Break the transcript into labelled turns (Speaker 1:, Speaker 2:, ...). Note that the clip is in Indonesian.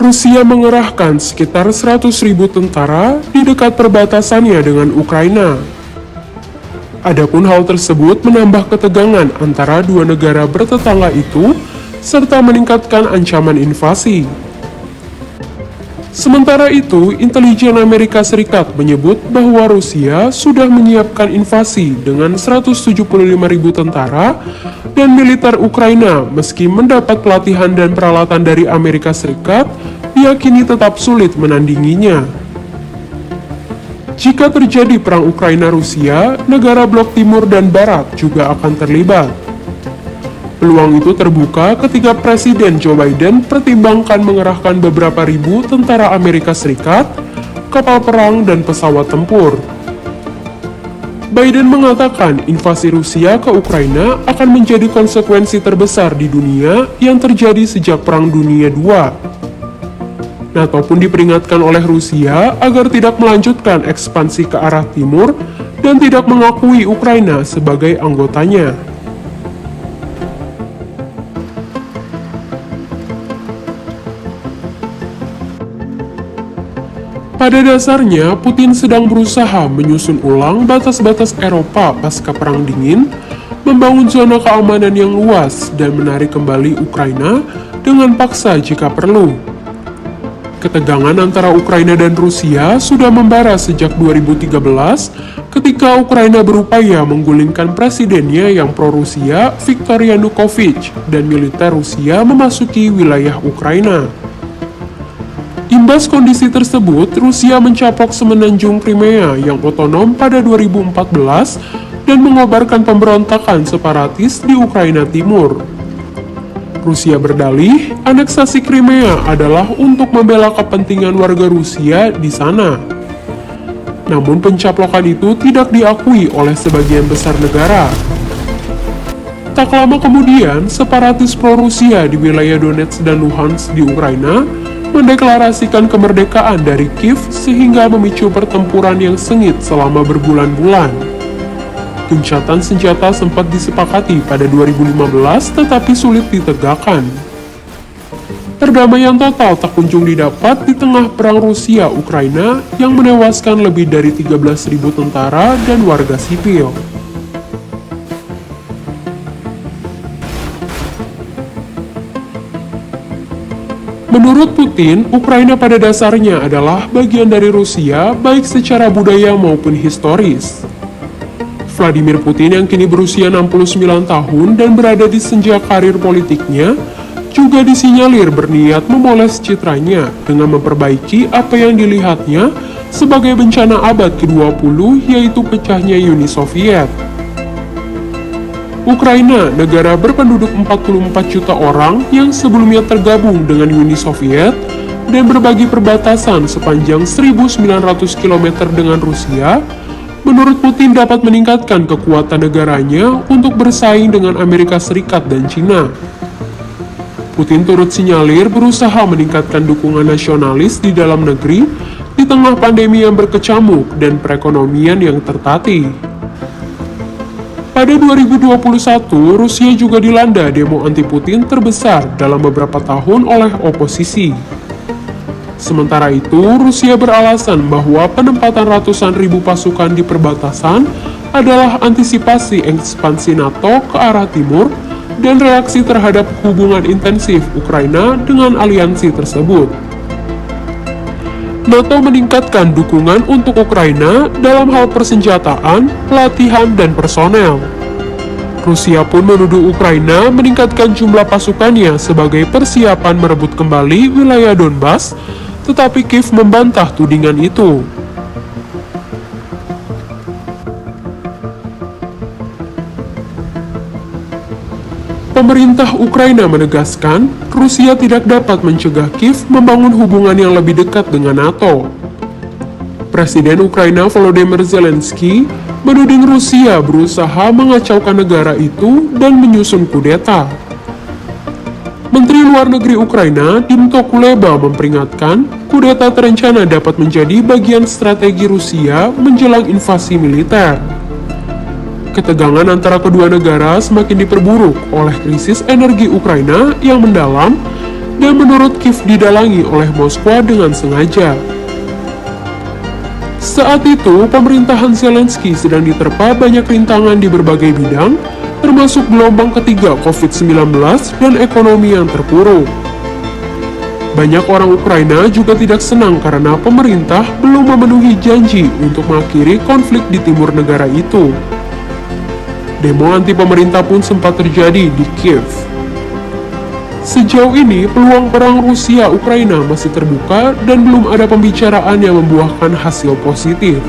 Speaker 1: Rusia mengerahkan sekitar 100.000 tentara di dekat perbatasannya dengan Ukraina. Adapun hal tersebut menambah ketegangan antara dua negara bertetangga itu, serta meningkatkan ancaman invasi. Sementara itu, intelijen Amerika Serikat menyebut bahwa Rusia sudah menyiapkan invasi dengan 175.000 tentara dan militer Ukraina meski mendapat pelatihan dan peralatan dari Amerika Serikat, diyakini tetap sulit menandinginya. Jika terjadi perang Ukraina-Rusia, negara blok timur dan barat juga akan terlibat. Peluang itu terbuka ketika Presiden Joe Biden pertimbangkan mengerahkan beberapa ribu tentara Amerika Serikat, kapal perang, dan pesawat tempur. Biden mengatakan invasi Rusia ke Ukraina akan menjadi konsekuensi terbesar di dunia yang terjadi sejak Perang Dunia II. NATO pun diperingatkan oleh Rusia agar tidak melanjutkan ekspansi ke arah timur dan tidak mengakui Ukraina sebagai anggotanya. Pada dasarnya, Putin sedang berusaha menyusun ulang batas-batas Eropa pasca Perang Dingin, membangun zona keamanan yang luas, dan menarik kembali Ukraina dengan paksa jika perlu. Ketegangan antara Ukraina dan Rusia sudah membara sejak 2013 ketika Ukraina berupaya menggulingkan presidennya yang pro-Rusia, Viktor Yanukovych, dan militer Rusia memasuki wilayah Ukraina. Imbas kondisi tersebut, Rusia mencaplok semenanjung Crimea yang otonom pada 2014 dan mengobarkan pemberontakan separatis di Ukraina Timur. Rusia berdalih, aneksasi Crimea adalah untuk membela kepentingan warga Rusia di sana. Namun pencaplokan itu tidak diakui oleh sebagian besar negara. Tak lama kemudian, separatis pro-Rusia di wilayah Donetsk dan Luhansk di Ukraina mendeklarasikan kemerdekaan dari Kiev sehingga memicu pertempuran yang sengit selama berbulan-bulan. Gencatan senjata sempat disepakati pada 2015 tetapi sulit ditegakkan. Perdamaian total tak kunjung didapat di tengah perang Rusia-Ukraina yang menewaskan lebih dari 13.000 tentara dan warga sipil. Menurut Putin, Ukraina pada dasarnya adalah bagian dari Rusia baik secara budaya maupun historis. Vladimir Putin yang kini berusia 69 tahun dan berada di senja karir politiknya, juga disinyalir berniat memoles citranya dengan memperbaiki apa yang dilihatnya sebagai bencana abad ke-20, yaitu pecahnya Uni Soviet. Ukraina, negara berpenduduk 44 juta orang yang sebelumnya tergabung dengan Uni Soviet dan berbagi perbatasan sepanjang 1.900 km dengan Rusia, menurut Putin dapat meningkatkan kekuatan negaranya untuk bersaing dengan Amerika Serikat dan China. Putin turut sinyalir berusaha meningkatkan dukungan nasionalis di dalam negeri di tengah pandemi yang berkecamuk dan perekonomian yang tertatih. Pada 2021, Rusia juga dilanda demo anti-Putin terbesar dalam beberapa tahun oleh oposisi. Sementara itu, Rusia beralasan bahwa penempatan ratusan ribu pasukan di perbatasan adalah antisipasi ekspansi NATO ke arah timur dan reaksi terhadap hubungan intensif Ukraina dengan aliansi tersebut. NATO meningkatkan dukungan untuk Ukraina dalam hal persenjataan, pelatihan, dan personel. Rusia pun menuduh Ukraina meningkatkan jumlah pasukannya sebagai persiapan merebut kembali wilayah Donbas, tetapi Kiev membantah tudingan itu. Pemerintah Ukraina menegaskan, Rusia tidak dapat mencegah Kiev membangun hubungan yang lebih dekat dengan NATO. Presiden Ukraina Volodymyr Zelensky menuding Rusia berusaha mengacaukan negara itu dan menyusun kudeta. Menteri Luar Negeri Ukraina, Dmytro Kuleba, memperingatkan kudeta terencana dapat menjadi bagian strategi Rusia menjelang invasi militer. Ketegangan antara kedua negara semakin diperburuk oleh krisis energi Ukraina yang mendalam dan menurut Kiev didalangi oleh Moskwa dengan sengaja. Saat itu, pemerintahan Zelensky sedang diterpa banyak rintangan di berbagai bidang, termasuk gelombang ketiga COVID-19 dan ekonomi yang terpuruk. Banyak orang Ukraina juga tidak senang karena pemerintah belum memenuhi janji untuk mengakhiri konflik di timur negara itu. Demo anti pemerintah pun sempat terjadi di Kiev. Sejauh ini, peluang perang Rusia-Ukraina masih terbuka dan belum ada pembicaraan yang membuahkan hasil positif.